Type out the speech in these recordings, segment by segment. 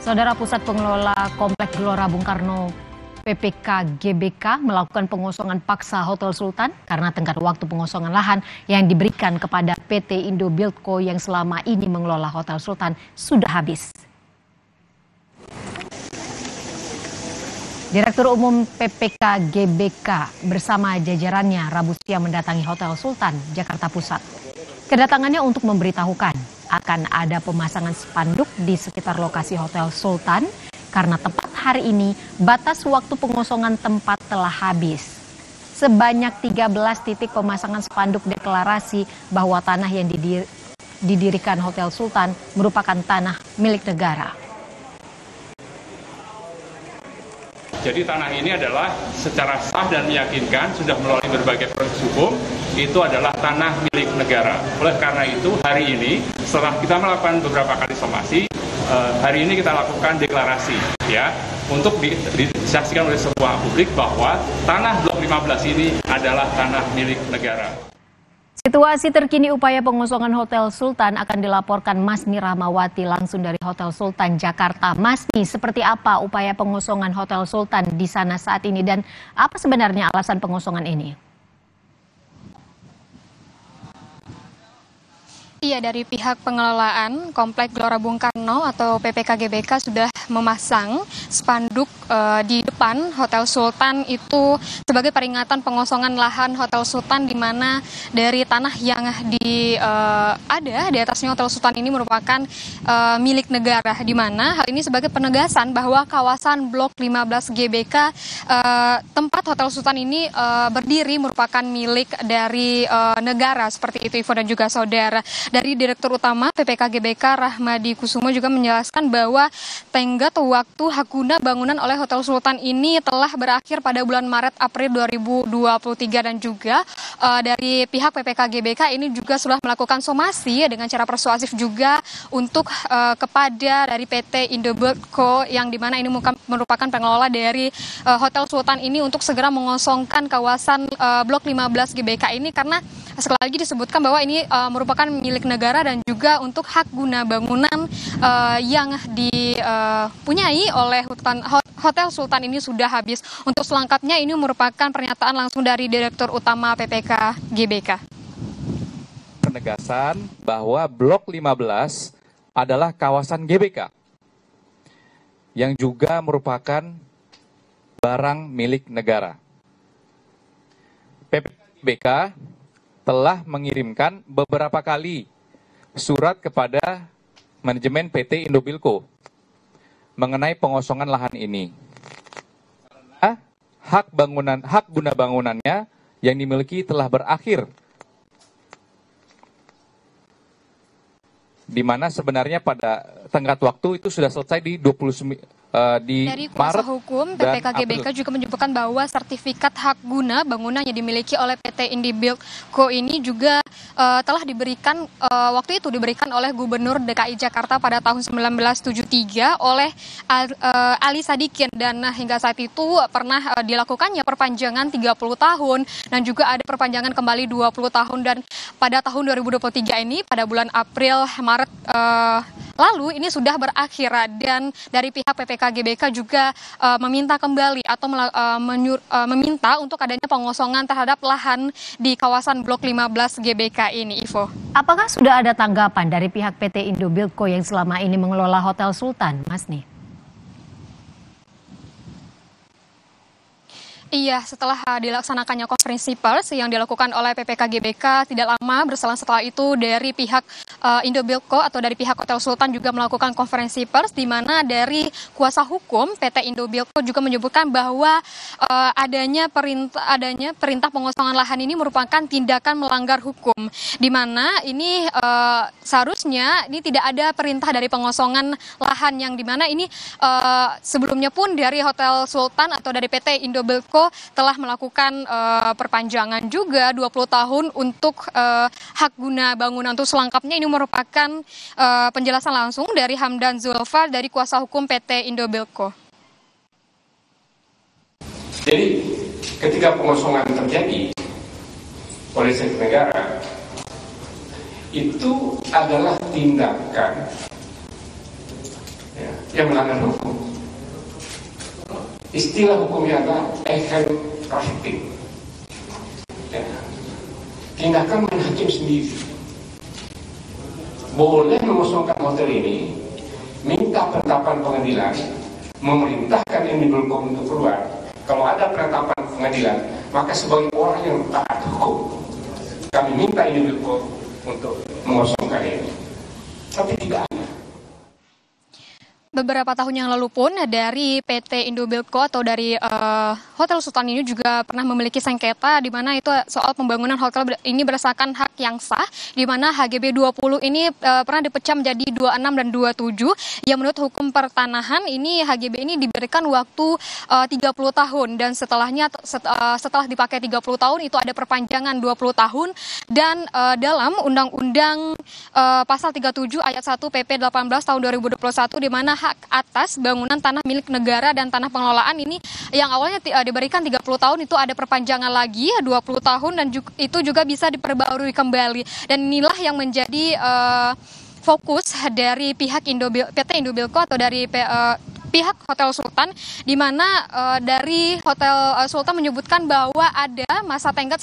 Saudara, Pusat Pengelola Komplek Gelora Bung Karno PPK GBK melakukan pengosongan paksa Hotel Sultan karena tenggat waktu pengosongan lahan yang diberikan kepada PT Indobuildco yang selama ini mengelola Hotel Sultan sudah habis. Direktur Umum PPK GBK bersama jajarannya Rabu siang mendatangi Hotel Sultan, Jakarta Pusat. Kedatangannya untuk memberitahukan akan ada pemasangan spanduk di sekitar lokasi Hotel Sultan karena tepat hari ini batas waktu pengosongan tempat telah habis. Sebanyak 13 titik pemasangan spanduk deklarasi bahwa tanah yang didirikan Hotel Sultan merupakan tanah milik negara. Jadi tanah ini adalah secara sah dan meyakinkan sudah melalui berbagai proses hukum, itu adalah tanah milik negara. Oleh karena itu hari ini setelah kita melakukan beberapa kali somasi, hari ini kita lakukan deklarasi ya untuk disaksikan oleh semua publik bahwa tanah Blok 15 ini adalah tanah milik negara. Situasi terkini upaya pengosongan Hotel Sultan akan dilaporkan Masni Rahmawati langsung dari Hotel Sultan Jakarta. Masni, seperti apa upaya pengosongan Hotel Sultan di sana saat ini dan apa sebenarnya alasan pengosongan ini? Iya, dari pihak pengelolaan Komplek Gelora Bung Karno atau PPK GBK sudah memasang spanduk di depan Hotel Sultan itu sebagai peringatan pengosongan lahan Hotel Sultan, di mana dari tanah yang ada di atasnya Hotel Sultan ini merupakan milik negara, di mana hal ini sebagai penegasan bahwa kawasan Blok 15 GBK tempat Hotel Sultan ini berdiri merupakan milik dari negara, seperti itu Ivo dan juga saudara. Dari Direktur Utama PPK GBK Rahmadi Kusumo juga menjelaskan bahwa tenggat waktu hak guna bangunan oleh Hotel Sultan ini telah berakhir pada bulan Maret April 2023, dan juga dari pihak PPK GBK ini juga sudah melakukan somasi dengan cara persuasif juga untuk kepada dari PT Indobuildco yang dimana ini merupakan pengelola dari Hotel Sultan ini untuk segera mengosongkan kawasan Blok 15 GBK ini, karena sekali lagi disebutkan bahwa ini merupakan milik negara dan juga untuk hak guna bangunan yang dipunyai oleh Hotel Sultan ini sudah habis. Untuk selengkapnya ini merupakan pernyataan langsung dari Direktur Utama PPK GBK. Penegasan bahwa Blok 15 adalah kawasan GBK yang juga merupakan barang milik negara. PPK GBK telah mengirimkan beberapa kali surat kepada manajemen PT Indobuildco mengenai pengosongan lahan ini. Karena hak guna bangunannya yang dimiliki telah berakhir, di mana sebenarnya pada tenggat waktu itu sudah selesai di dari kuasa hukum PPK GBK juga menyebutkan bahwa sertifikat hak guna bangunan yang dimiliki oleh PT Indobuildco ini juga telah diberikan waktu itu diberikan oleh Gubernur DKI Jakarta pada tahun 1973 oleh Ali Sadikin, dan hingga saat itu pernah dilakukannya perpanjangan 30 tahun dan juga ada perpanjangan kembali 20 tahun, dan pada tahun 2023 ini pada bulan April Maret lalu ini sudah berakhir, dan dari pihak PPK GBK juga meminta kembali atau meminta untuk adanya pengosongan terhadap lahan di kawasan Blok 15 GBK ini, Ivo. Apakah sudah ada tanggapan dari pihak PT Indobuildco yang selama ini mengelola Hotel Sultan, Masni? Iya, setelah dilaksanakannya konferensi pers yang dilakukan oleh PPK GBK tidak lama berselang setelah itu, dari pihak Indobuildco atau dari pihak Hotel Sultan juga melakukan konferensi pers, di mana dari kuasa hukum PT Indobuildco juga menyebutkan bahwa adanya perintah pengosongan lahan ini merupakan tindakan melanggar hukum, di mana ini seharusnya ini tidak ada perintah dari pengosongan lahan, yang di mana ini sebelumnya pun dari Hotel Sultan atau dari PT Indobuildco telah melakukan perpanjangan juga 20 tahun untuk hak guna bangunan. Untuk selengkapnya ini merupakan penjelasan langsung dari Hamdan Zulfa dari kuasa hukum PT Indobuildco. Jadi ketika pengosongan terjadi oleh sektor negara, itu adalah tindakan yang melanggar hukum. Istilah hukumnya adalah ehen praktik. Ya. Tindakan main hakim sendiri. Boleh mengosongkan hotel ini, minta penetapan pengadilan, memerintahkan Indobelko untuk keluar. Kalau ada penetapan pengadilan, maka sebagai orang yang taat hukum, kami minta Indobelko untuk mengosongkan ini. Tapi tidak ada. Beberapa tahun yang lalu pun dari PT Indobelko atau dari Hotel Sultan ini juga pernah memiliki sengketa di mana itu soal pembangunan hotel ini berdasarkan hak yang sah, di mana HGB 20 ini pernah dipecah menjadi 26 dan 27 yang menurut hukum pertanahan ini HGB ini diberikan waktu 30 tahun dan setelahnya setelah dipakai 30 tahun itu ada perpanjangan 20 tahun dan dalam Undang-Undang Pasal 37 Ayat 1 PP 18 tahun 2021 di mana hak atas bangunan tanah milik negara dan tanah pengelolaan ini yang awalnya diberikan 30 tahun itu ada perpanjangan lagi 20 tahun dan itu juga bisa diperbarui kembali dan inilah yang menjadi fokus dari pihak PT Indobelko atau dari pihak Hotel Sultan di mana dari Hotel Sultan menyebutkan bahwa ada masa tenggat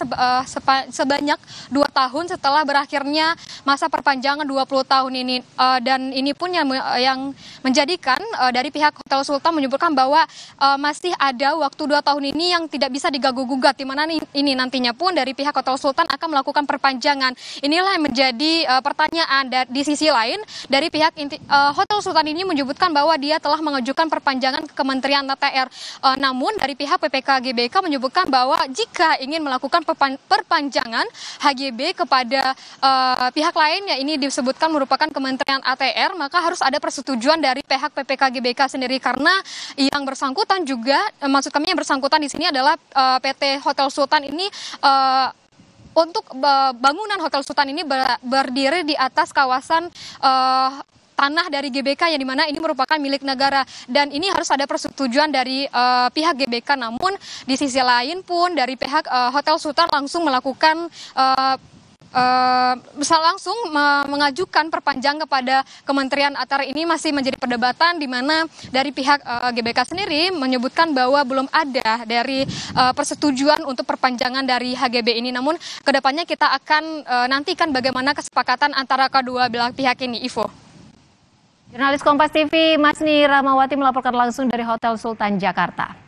sebanyak 2 tahun setelah berakhirnya masa perpanjangan 20 tahun ini dan ini pun yang menjadikan dari pihak Hotel Sultan menyebutkan bahwa masih ada waktu 2 tahun ini yang tidak bisa diganggu-gugat di mana ini nantinya pun dari pihak Hotel Sultan akan melakukan perpanjangan. Inilah yang menjadi pertanyaan di sisi lain dari pihak Hotel Sultan ini menyebutkan bahwa dia telah mengajukan perpanjangan ke Kementerian ATR. Namun dari pihak PPK GBK menyebutkan bahwa jika ingin melakukan perpanjangan HGB kepada pihak lain yang ini disebutkan merupakan Kementerian ATR, maka harus ada persetujuan dari pihak PPK GBK sendiri karena yang bersangkutan juga maksud kami yang bersangkutan di sini adalah PT Hotel Sultan ini untuk bangunan Hotel Sultan ini berdiri di atas kawasan tanah dari GBK yang dimana ini merupakan milik negara dan ini harus ada persetujuan dari pihak GBK. Namun di sisi lain pun dari pihak Hotel Sultan langsung melakukan langsung mengajukan perpanjangan kepada Kementerian ATR. Ini masih menjadi perdebatan di mana dari pihak GBK sendiri menyebutkan bahwa belum ada dari persetujuan untuk perpanjangan dari HGB ini. Namun kedepannya kita akan nantikan bagaimana kesepakatan antara kedua belah pihak ini. Ivo. Jurnalis Kompas TV Masni Rahmawati melaporkan langsung dari Hotel Sultan Jakarta.